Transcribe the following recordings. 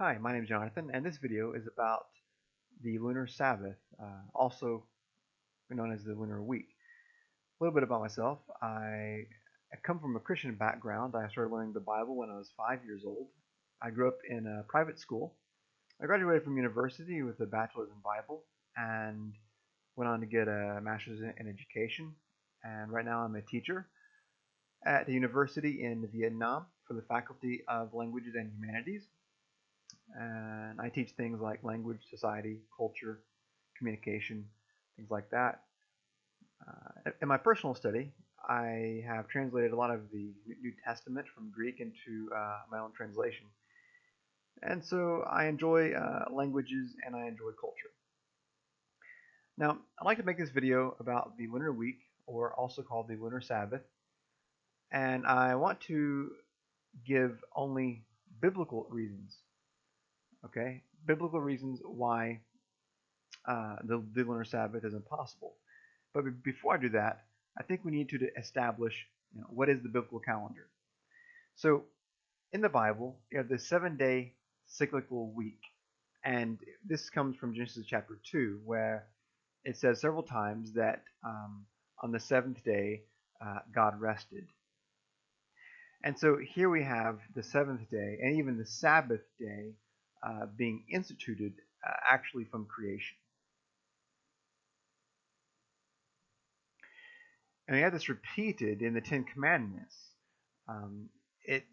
Hi, my name is Jonathan, and this video is about the Lunar Sabbath, also known as the Lunar Week. A little bit about myself. I come from a Christian background. I started learning the Bible when I was 5 years old. I grew up in a private school. I graduated from university with a bachelor's in Bible and went on to get a master's in education. And right now I'm a teacher at a university in Vietnam for the Faculty of Languages and Humanities. And I teach things like language, society, culture, communication, things like that. In my personal study, I have translated a lot of the New Testament from Greek into my own translation. And so I enjoy languages and I enjoy culture. Now, I'd like to make this video about the Lunar Week, or also called the Lunar Sabbath. And I want to give only biblical reasons, okay? Biblical reasons why the Lunar Sabbath is impossible. But before I do that, I think we need to establish what is the biblical calendar. So in the Bible, you have the 7-day cyclical week. And this comes from Genesis chapter 2, where it says several times that on the seventh day, God rested. And so here we have the seventh day and even the Sabbath day being instituted actually from creation. And we have this repeated in the Ten Commandments. It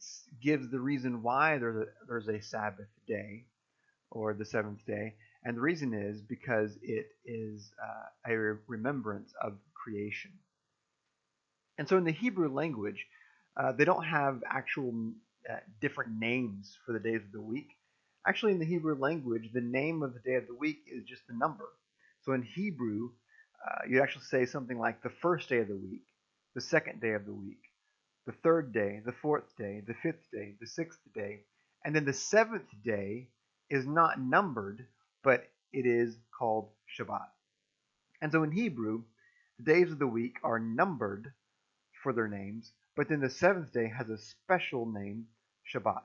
gives the reason why there's a Sabbath day or the seventh day. And the reason is because it is a remembrance of creation. And so in the Hebrew language, they don't have actual different names for the days of the week. Actually, in the Hebrew language, the name of the day of the week is just the number. So in Hebrew, you'd actually say something like the first day of the week, the second day of the week, the third day, the fourth day, the fifth day, the sixth day, and then the seventh day is not numbered, but it is called Shabbat. And so in Hebrew, the days of the week are numbered for their names, but then the seventh day has a special name, Shabbat.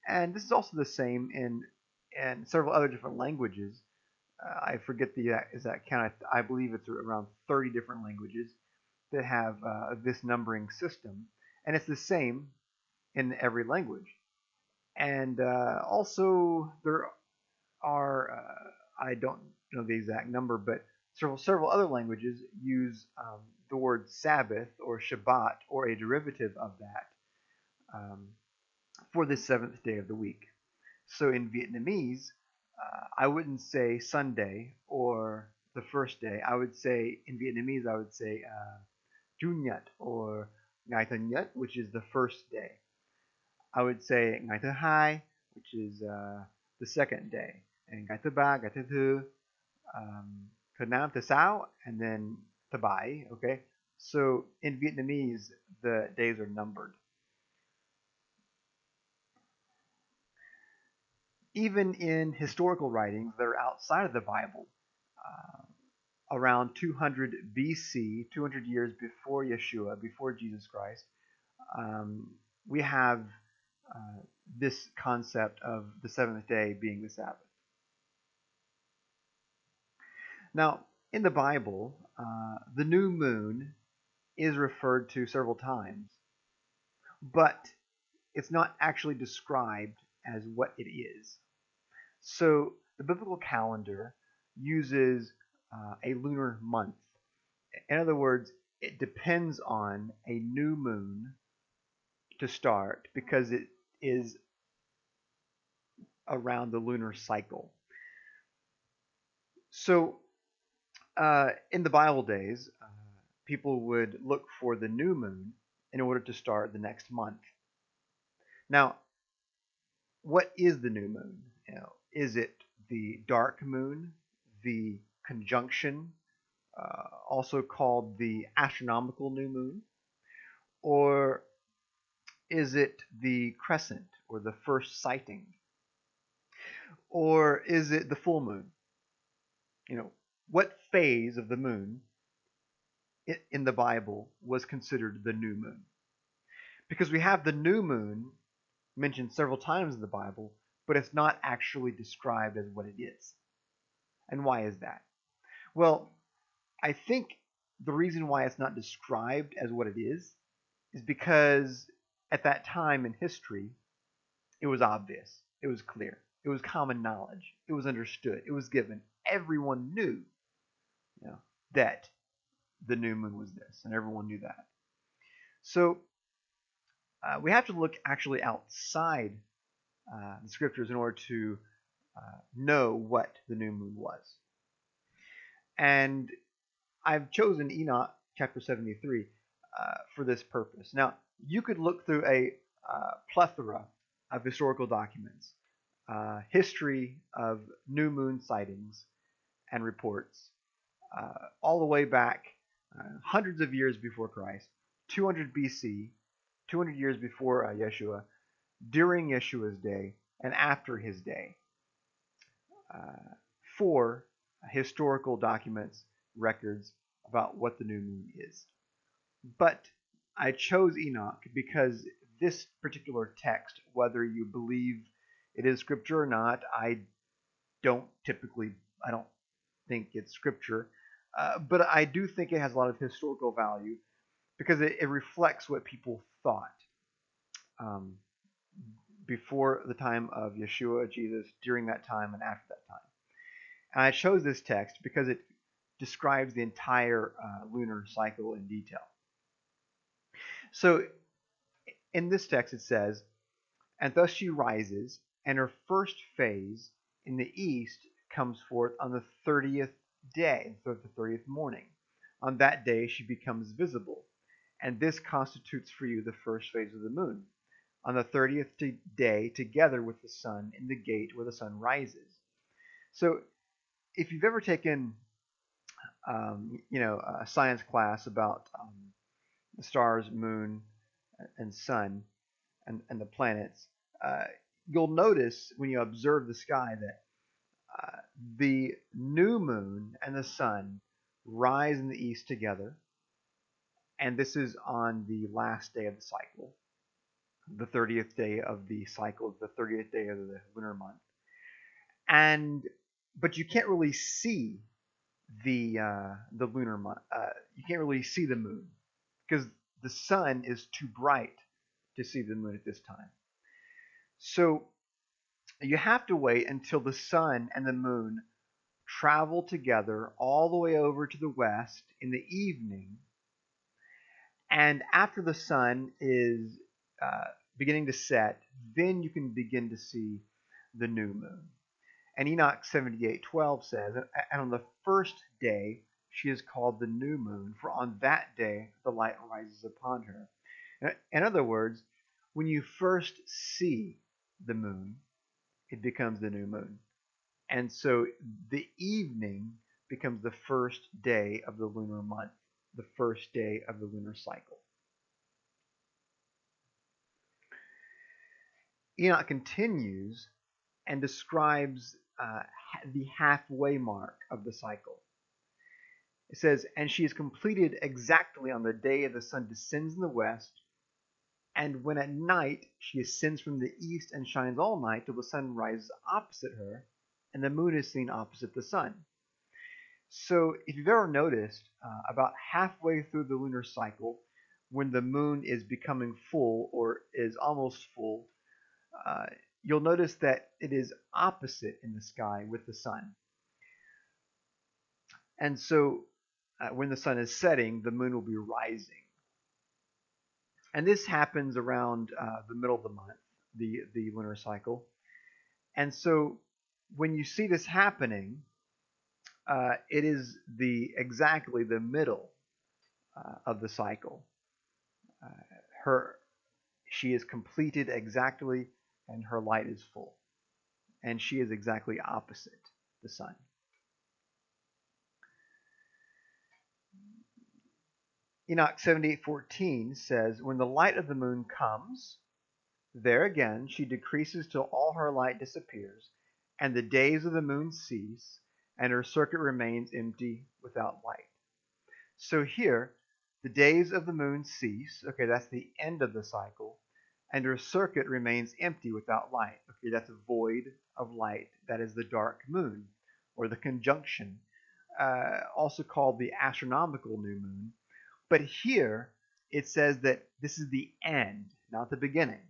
And this is also the same in several other different languages. I forget the exact count. I believe it's around 30 different languages that have this numbering system, and it's the same in every language. And also there are I don't know the exact number, but several other languages use the word Sabbath or Shabbat or a derivative of that for the seventh day of the week. So in Vietnamese, I wouldn't say Sunday or the first day. I would say in Vietnamese, I would say Chủ nhật or Ngày thứ nhất, which is the first day. I would say Ngày thứ hai, which is the second day, and Ngày thứ ba, Ngày thứ tư, thứ năm, thứ sáu, and then thứ bảy. Okay, so in Vietnamese, the days are numbered. Even in historical writings that are outside of the Bible, around 200 BC, 200 years before Yeshua, before Jesus Christ, we have this concept of the seventh day being the Sabbath. Now, in the Bible, the new moon is referred to several times, but it's not actually described as what it is. So the biblical calendar uses a lunar month. In other words, it depends on a new moon to start because it is around the lunar cycle. So in the Bible days, people would look for the new moon in order to start the next month. Now, what is the new moon? Is it the dark moon, the conjunction, also called the astronomical new moon? Or is it the crescent or the first sighting? Or is it the full moon? What phase of the moon in the Bible was considered the new moon? Because we have the new moon mentioned several times in the Bible, but it's not actually described as what it is. And why is that? Well, I think the reason why it's not described as what it is because at that time in history, it was obvious, it was clear, it was common knowledge, it was understood, it was given. Everyone knew, you know, that the new moon was this, and everyone knew that. So we have to look actually outside the scriptures in order to know what the new moon was. And I've chosen Enoch chapter 73 for this purpose. Now, you could look through a plethora of historical documents, history of new moon sightings and reports, all the way back hundreds of years before Christ, 200 BC, 200 years before Yeshua, during Yeshua's day, and after his day, for historical documents, records about what the new moon is. But I chose Enoch because this particular text, whether you believe it is scripture or not, I don't think it's scripture, but I do think it has a lot of historical value because it reflects what people thought before the time of Yeshua, Jesus, during that time, and after that time. And I chose this text because it describes the entire lunar cycle in detail. So in this text it says, "And thus she rises, and her first phase in the east comes forth on the 30th day, so the 30th morning. On that day she becomes visible, and this constitutes for you the first phase of the moon, on the 30th day together with the sun in the gate where the sun rises." So if you've ever taken a science class about the stars, moon, and sun, and the planets, you'll notice when you observe the sky that the new moon and the sun rise in the east together, and this is on the last day of the cycle, the 30th day of the cycle, the 30th day of the lunar month. But you can't really see the lunar month. You can't really see the moon because the sun is too bright to see the moon at this time. So you have to wait until the sun and the moon travel together all the way over to the west in the evening. And after the sun is beginning to set, then you can begin to see the new moon. And Enoch 78:12 says, "And on the first day she is called the new moon, for on that day the light rises upon her." In other words, when you first see the moon, it becomes the new moon. And so the evening becomes the first day of the lunar month, the first day of the lunar cycle. Enoch continues and describes the halfway mark of the cycle. It says, "And she is completed exactly on the day the sun descends in the west, and when at night she ascends from the east and shines all night till the sun rises opposite her, and the moon is seen opposite the sun." So if you've ever noticed, about halfway through the lunar cycle, when the moon is becoming full or is almost full, you'll notice that it is opposite in the sky with the sun. And so when the sun is setting, the moon will be rising. And this happens around the middle of the month, the lunar cycle. And so when you see this happening, it is exactly the middle of the cycle. She is completed exactly, and her light is full. And she is exactly opposite the sun. Enoch 78:14 says, "When the light of the moon comes, there again she decreases till all her light disappears, and the days of the moon cease, and her circuit remains empty without light." So here, the days of the moon cease. Okay, that's the end of the cycle. and their circuit remains empty without light. Okay, that's a void of light. That is the dark moon, or the conjunction, also called the astronomical new moon. But here it says that this is the end, not the beginning.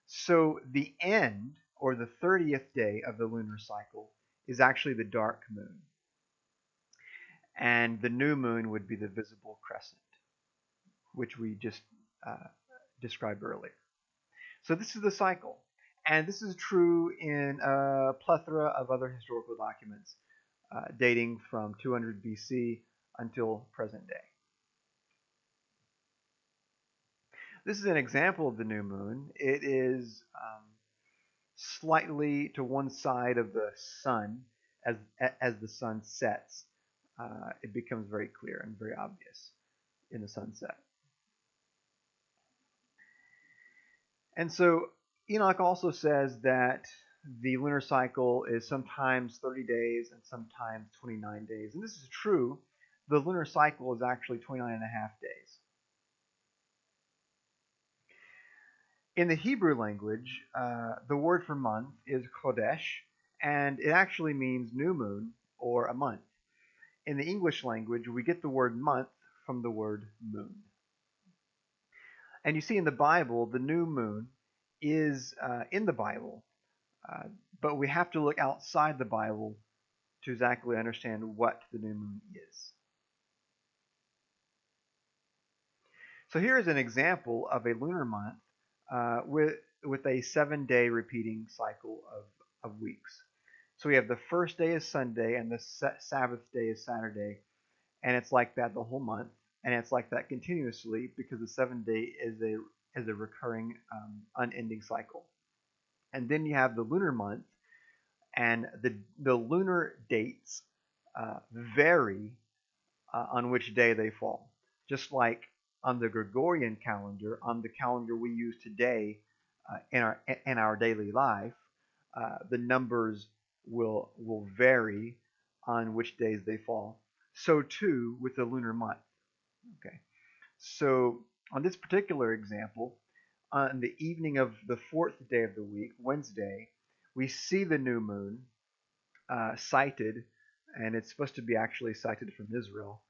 So the end, or the 30th day of the lunar cycle, is actually the dark moon. And the new moon would be the visible crescent, which we just described earlier. So this is the cycle. And this is true in a plethora of other historical documents dating from 200 BC until present day. This is an example of the new moon. It is slightly to one side of the sun as the sun sets. It becomes very clear and very obvious in the sunset. And so Enoch also says that the lunar cycle is sometimes 30 days and sometimes 29 days. And this is true. The lunar cycle is actually 29 and a half days. In the Hebrew language, the word for month is chodesh, and it actually means new moon or a month. In the English language, we get the word month from the word moon. And you see in the Bible, the new moon is in the Bible, but we have to look outside the Bible to exactly understand what the new moon is. So here is an example of a lunar month with a 7-day repeating cycle of weeks. So we have the first day is Sunday and the Sabbath day is Saturday, and it's like that the whole month, and it's like that continuously because the 7-day is a recurring, unending cycle. And then you have the lunar month, and the lunar dates vary on which day they fall. Just like on the Gregorian calendar, on the calendar we use today in our daily life, the numbers will vary on which days they fall. So too with the lunar month. Okay, so on this particular example, on the evening of the 4th day of the week, Wednesday, we see the new moon sighted, and it's supposed to be actually sighted from Israel,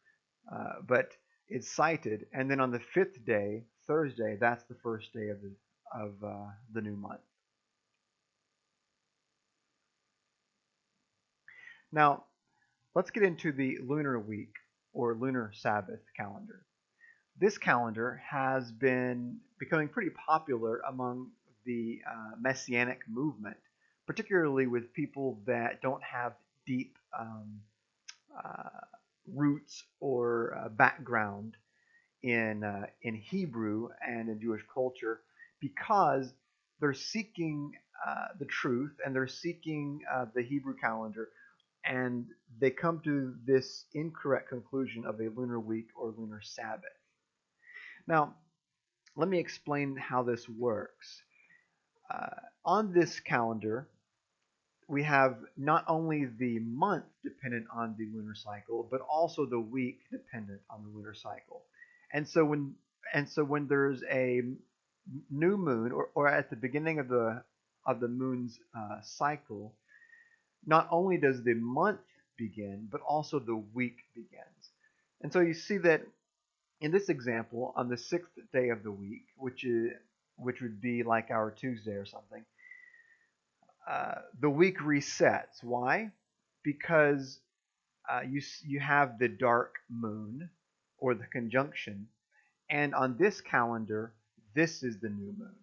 but it's sighted. And then on the 5th day, Thursday, that's the first day of the new month. Now, let's get into the lunar week or lunar Sabbath calendar. This calendar has been becoming pretty popular among the Messianic movement, particularly with people that don't have deep roots or background in Hebrew and in Jewish culture, because they're seeking the truth and they're seeking the Hebrew calendar, and they come to this incorrect conclusion of a lunar week or lunar Sabbath. Now, let me explain how this works. On this calendar, we have not only the month dependent on the lunar cycle, but also the week dependent on the lunar cycle. And so when there's a new moon, or at the beginning of the moon's cycle, not only does the month begin, but also the week begins. And so you see that in this example, on the 6th day of the week, which would be like our Tuesday or something, the week resets. Why? Because you have the dark moon, or the conjunction, and on this calendar, this is the new moon.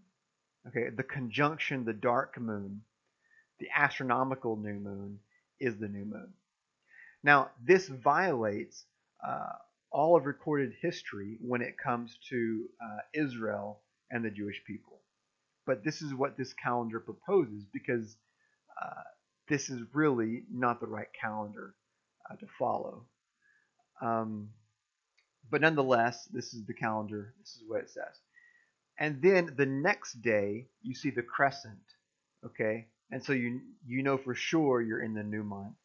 Okay, the conjunction, the dark moon, the astronomical new moon is the new moon. Now, this violates all of recorded history when it comes to Israel and the Jewish people. But this is what this calendar proposes, because this is really not the right calendar to follow. But nonetheless, this is the calendar. This is what it says. And then the next day, you see the crescent. Okay, and so you know for sure you're in the new month.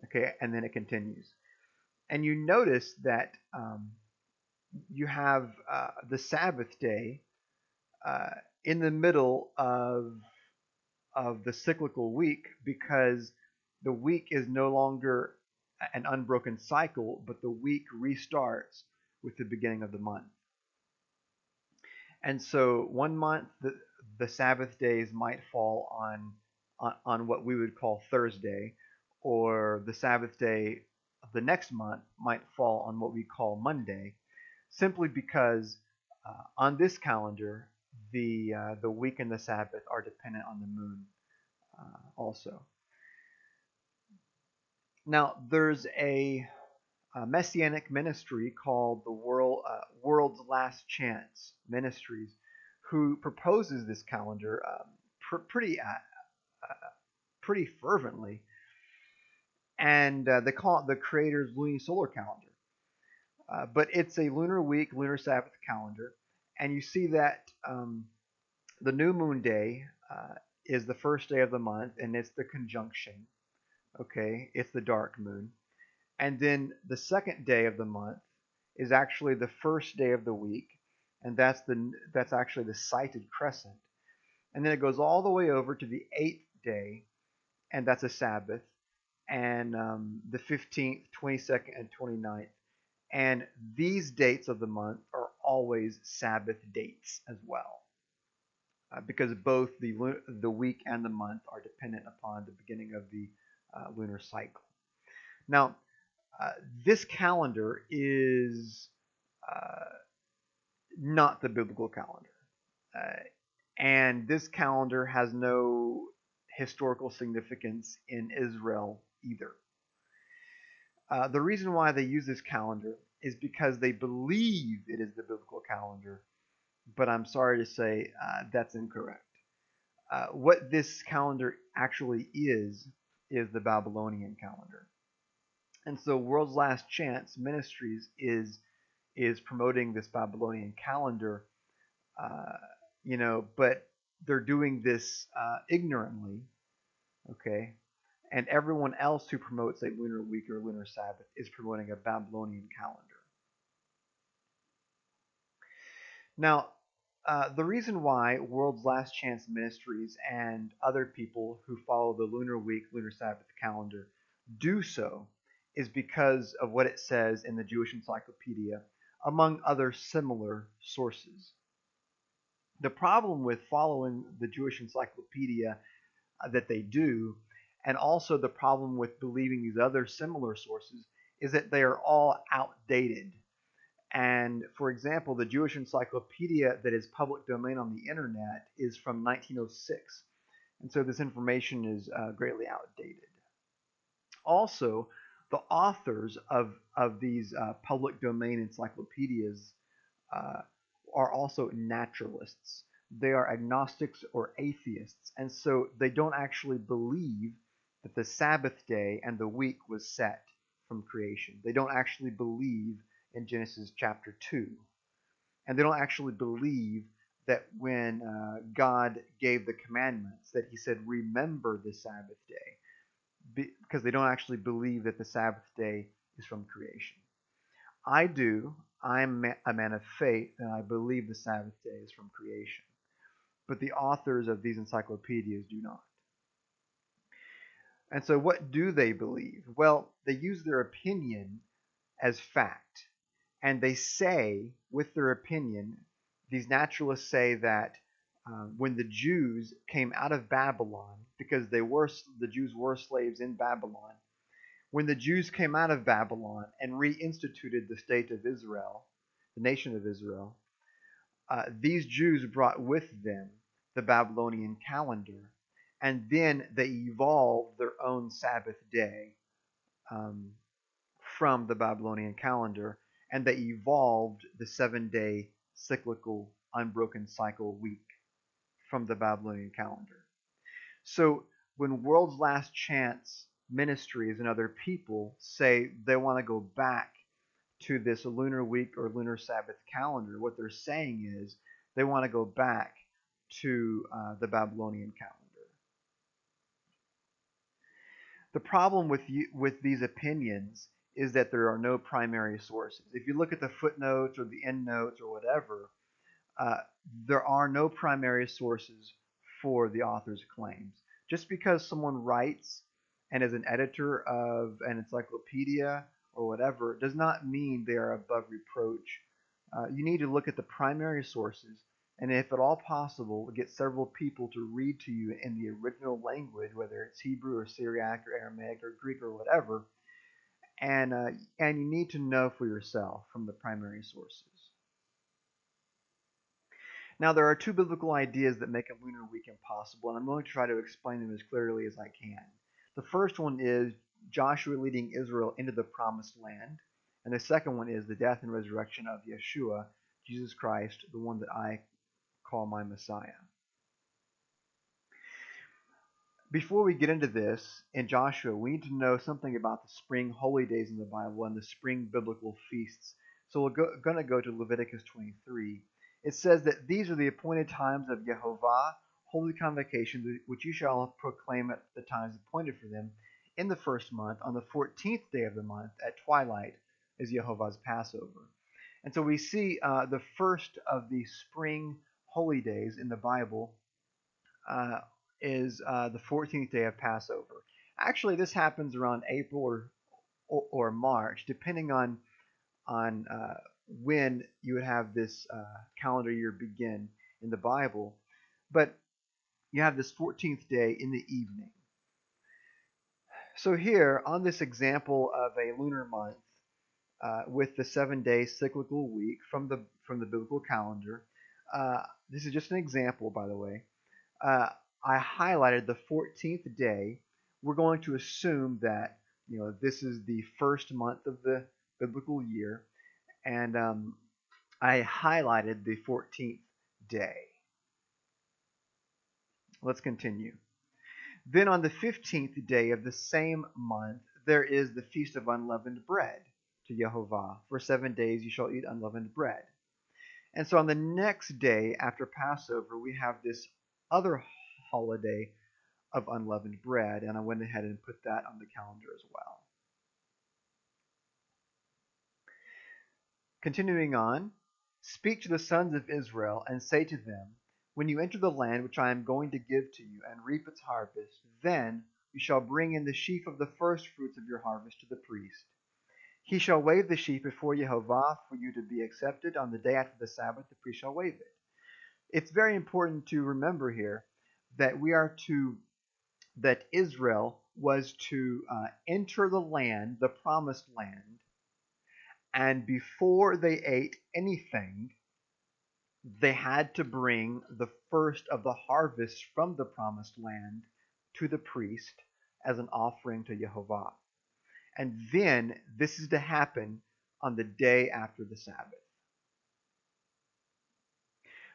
Okay, and then it continues. And you notice that you have the Sabbath day in the middle of the cyclical week, because the week is no longer an unbroken cycle, but the week restarts with the beginning of the month. And so one month the Sabbath days might fall on what we would call Thursday, or the Sabbath day of the next month might fall on what we call Monday, simply because on this calendar the week and the Sabbath are dependent on the moon also. Now there's a messianic ministry called the World's Last Chance Ministries, who proposes this calendar pretty fervently, and they call it the Creator's lunisolar calendar. But it's a lunar week, lunar Sabbath calendar, and you see that the new moon day is the first day of the month, and it's the conjunction. Okay, it's the dark moon. And then the second day of the month is actually the first day of the week, and that's actually the sighted crescent. And then it goes all the way over to the 8th day, and that's a Sabbath, and the 15th, 22nd, and 29th. And these dates of the month are always Sabbath dates as well, because both the week and the month are dependent upon the beginning of the lunar cycle. Now, this calendar is not the biblical calendar. And this calendar has no historical significance in Israel either. The reason why they use this calendar is because they believe it is the biblical calendar, but I'm sorry to say that's incorrect. What this calendar actually is the Babylonian calendar. And so World's Last Chance Ministries is promoting this Babylonian calendar, but they're doing this ignorantly, okay? And everyone else who promotes a lunar week or lunar Sabbath is promoting a Babylonian calendar. Now, the reason why World's Last Chance Ministries and other people who follow the lunar week, lunar Sabbath calendar do so is because of what it says in the Jewish Encyclopedia, among other similar sources. The problem with following the Jewish Encyclopedia that they do, and also the problem with believing these other similar sources, is that they are all outdated. And for example, the Jewish Encyclopedia that is public domain on the internet is from 1906. And so this information is greatly outdated. Also, the authors of these public domain encyclopedias are also naturalists. They are agnostics or atheists, and so they don't actually believe that the Sabbath day and the week was set from creation. They don't actually believe in Genesis chapter 2. And they don't actually believe that when God gave the commandments that he said, remember the Sabbath day, because they don't actually believe that the Sabbath day is from creation. I do. I'm a man of faith, and I believe the Sabbath day is from creation. But the authors of these encyclopedias do not. And so what do they believe? Well, they use their opinion as fact. And they say, with their opinion, these naturalists say that when the Jews came out of Babylon, because the Jews were slaves in Babylon, when the Jews came out of Babylon and reinstituted the state of Israel, the nation of Israel, these Jews brought with them the Babylonian calendar, and then they evolved their own Sabbath day from the Babylonian calendar, and they evolved the 7-day cyclical unbroken cycle week from the Babylonian calendar. So when World's Last Chance Ministries and other people say they want to go back to this lunar week or lunar Sabbath calendar, what they're saying is they want to go back to the Babylonian calendar. The problem with these opinions is that there are no primary sources. If you look at the footnotes or the endnotes or whatever, uh, there are no primary sources for the author's claims. Just because someone writes and is an editor of an encyclopedia or whatever does not mean they are above reproach. You need to look at the primary sources and, if at all possible, get several people to read to you in the original language, whether it's Hebrew or Syriac or Aramaic or Greek or whatever, and you need to know for yourself from the primary sources. Now, there are two biblical ideas that make a lunar week impossible, and I'm going to try to explain them as clearly as I can. The first one is Joshua leading Israel into the promised land, and the second one is the death and resurrection of Yeshua, Jesus Christ, the one that I call my Messiah. Before we get into this, in Joshua, we need to know something about the spring holy days in the Bible and the spring biblical feasts. So we're going to go to Leviticus 23. It says that these are the appointed times of Yehovah, holy convocations, which you shall proclaim at the times appointed for them. In the first month, on the 14th day of the month, at twilight, is Yehovah's Passover. And so we see the first of the spring holy days in the Bible is the 14th day of Passover. Actually, this happens around April or March, depending on when you would have this calendar year begin in the Bible. But you have this 14th day in the evening. So here, on this example of a lunar month with the 7-day cyclical week from the biblical calendar, this is just an example, by the way. I highlighted the 14th day. We're going to assume that this is the first month of the biblical year, and I highlighted the 14th day. Let's continue. Then on the 15th day of the same month, there is the Feast of Unleavened Bread to Yehovah. For 7 days you shall eat unleavened bread. And so on the next day after Passover, we have this other holiday of unleavened bread, and I went ahead and put that on the calendar as well. Continuing on, speak to the sons of Israel and say to them, when you enter the land which I am going to give to you and reap its harvest, then you shall bring in the sheaf of the first fruits of your harvest to the priest. He shall wave the sheaf before Yehovah for you to be accepted. On the day after the Sabbath, the priest shall wave it. It's very important to remember here that that Israel was to enter the land, the promised land, and before they ate anything, they had to bring the first of the harvest from the promised land to the priest as an offering to Yehovah. And then this is to happen on the day after the Sabbath.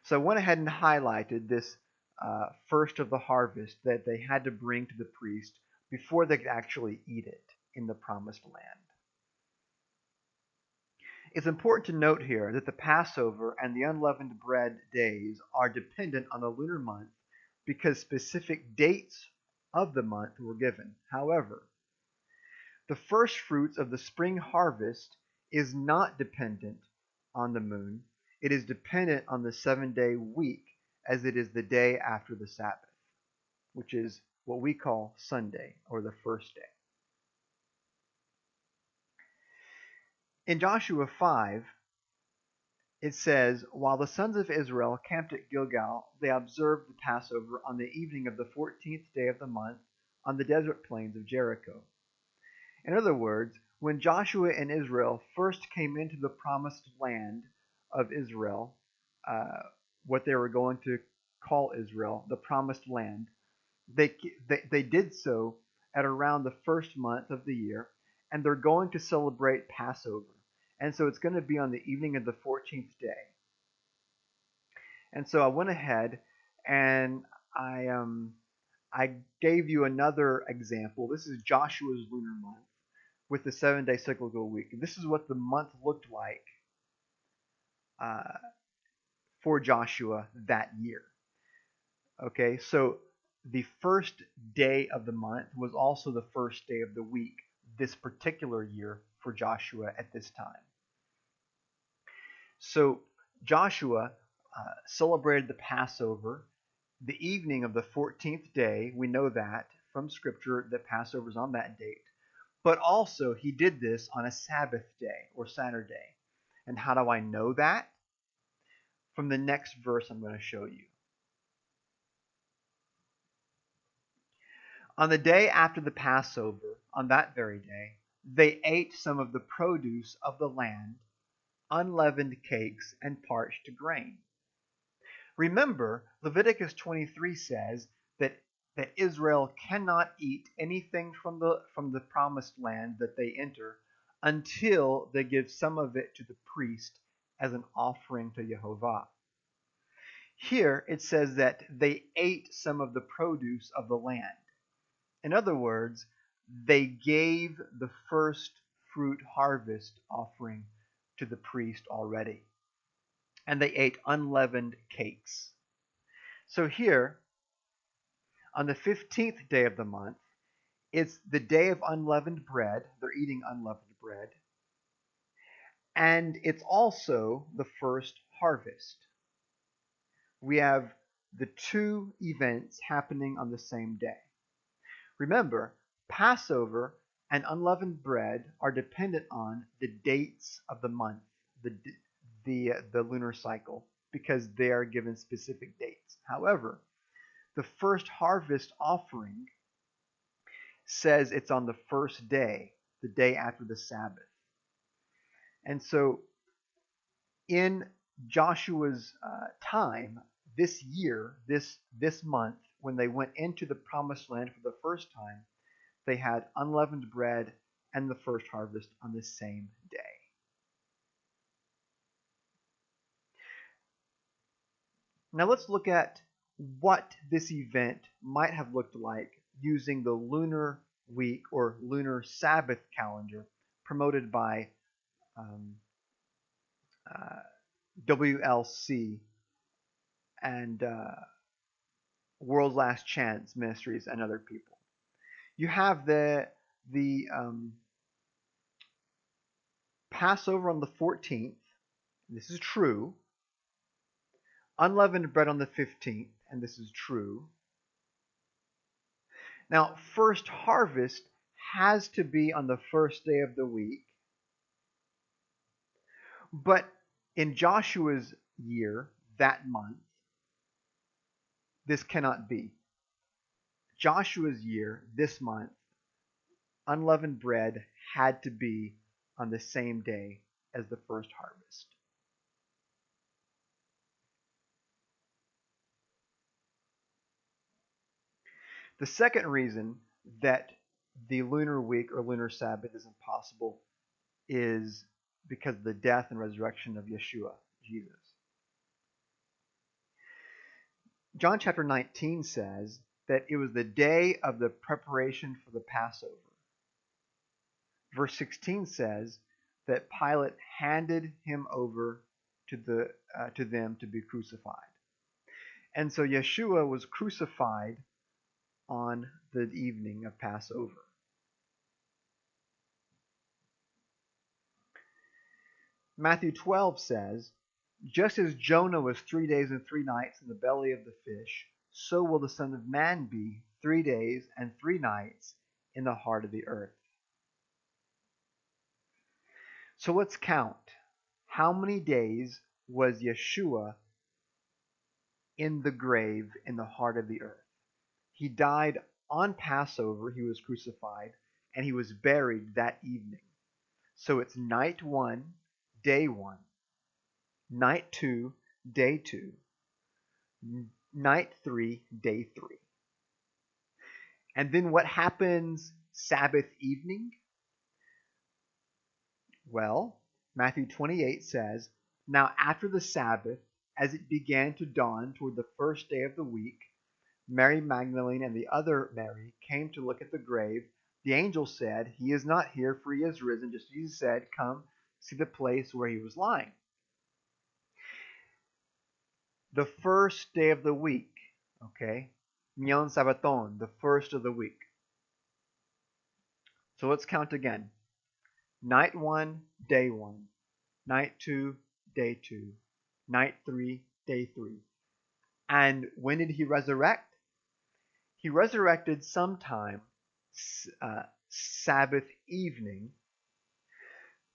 So I went ahead and highlighted this first of the harvest that they had to bring to the priest before they could actually eat it in the promised land. It's important to note here that the Passover and the unleavened bread days are dependent on the lunar month because specific dates of the month were given. However, the first fruits of the spring harvest is not dependent on the moon. It is dependent on the 7-day week, as it is the day after the Sabbath, which is what we call Sunday, or the first day. In Joshua 5, it says, while the sons of Israel camped at Gilgal, they observed the Passover on the evening of the 14th day of the month on the desert plains of Jericho. In other words, when Joshua and Israel first came into the promised land of Israel, what they were going to call Israel, the promised land, they did so at around the first month of the year, and they're going to celebrate Passover. And so it's going to be on the evening of the 14th day. And so I went ahead and I gave you another example. This is Joshua's lunar month with the 7-day cyclical week. This is what the month looked like for Joshua that year. Okay, so the first day of the month was also the first day of the week this particular year for Joshua at this time. So Joshua celebrated the Passover the evening of the 14th day. We know that from Scripture that Passover is on that date. But also, he did this on a Sabbath day or Saturday. And how do I know that? From the next verse I'm going to show you. On the day after the Passover, on that very day, they ate some of the produce of the land, unleavened cakes, and parched grain. Remember, Leviticus 23 says that Israel cannot eat anything from the promised land that they enter until they give some of it to the priest as an offering to Jehovah. Here it says that they ate some of the produce of the land. In other words, they gave the first fruit harvest offering to the priest already. And they ate unleavened cakes. So here, on the 15th day of the month, it's the day of unleavened bread. They're eating unleavened bread. And it's also the first harvest. We have the two events happening on the same day. Remember, Passover and unleavened bread are dependent on the dates of the month, the lunar cycle, because they are given specific dates. However, the first harvest offering says it's on the first day, the day after the Sabbath. And so in Joshua's time, this year, this month, when they went into the promised land for the first time, they had unleavened bread and the first harvest on the same day. Now let's look at what this event might have looked like using the lunar week or lunar Sabbath calendar promoted by WLC and World's Last Chance Ministries and other people. You have the Passover on the 14th. This is true. Unleavened bread on the 15th, and this is true. Now, first harvest has to be on the first day of the week. But in Joshua's year, that month, this cannot be. Joshua's year, this month, unleavened bread had to be on the same day as the first harvest. The second reason that the lunar week or lunar Sabbath is impossible is because of the death and resurrection of Yeshua, Jesus. John chapter 19 says that it was the day of the preparation for the Passover. Verse 16 says that Pilate handed him over to them to be crucified. And so Yeshua was crucified on the evening of Passover. Matthew 12 says, just as Jonah was 3 days and 3 nights in the belly of the fish, so will the Son of Man be 3 days and 3 nights in the heart of the earth. So let's count. How many days was Yeshua in the grave in the heart of the earth? He died on Passover, he was crucified, and he was buried that evening. So it's night 1, day 1, night 2, day 2, night 3, day 3. And then what happens Sabbath evening? Well, Matthew 28 says, now after the Sabbath, as it began to dawn toward the first day of the week, Mary Magdalene and the other Mary came to look at the grave. The angel said, he is not here, for he is risen. Just as Jesus said, come see the place where he was lying. The first day of the week, okay? Nyon Sabbaton, the first of the week. So let's count again. Night 1, day 1. Night 2, day 2. Night 3, day 3. And when did he resurrect? He resurrected sometime Sabbath evening,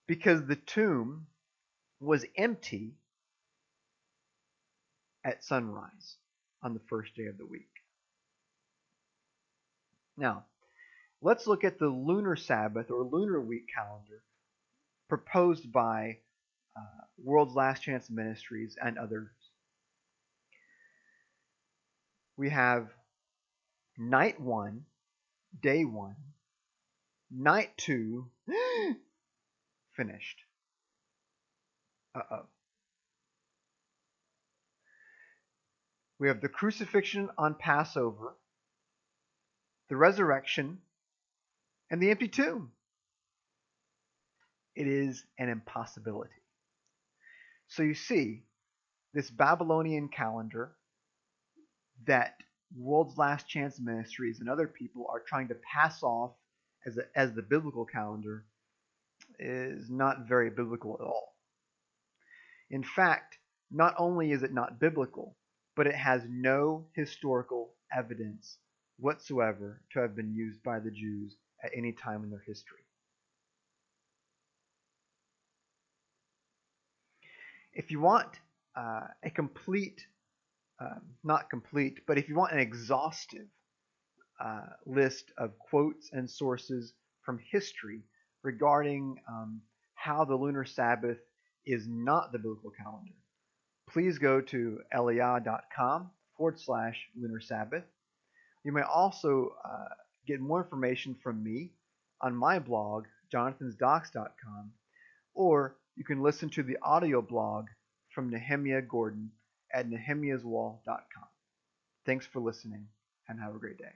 because the tomb was empty at sunrise on the first day of the week. Now, let's look at the lunar Sabbath or lunar week calendar proposed by World's Last Chance Ministries and others. We have night 1, day 1, night 2, finished. Uh-oh. We have the crucifixion on Passover, the resurrection, and the empty tomb. It is an impossibility. So you see, this Babylonian calendar that World's Last Chance Ministries and other people are trying to pass off as the biblical calendar is not very biblical at all. In fact, not only is it not biblical, but it has no historical evidence whatsoever to have been used by the Jews at any time in their history. If you want a complete, not complete, but if you want an exhaustive list of quotes and sources from history regarding how the lunar Sabbath is not the biblical calendar, please go to leah.com/lunar Sabbath. You may also get more information from me on my blog, jonathansdocs.com, or you can listen to the audio blog from Nehemiah Gordon at nehemiahswall.com. Thanks for listening, and have a great day.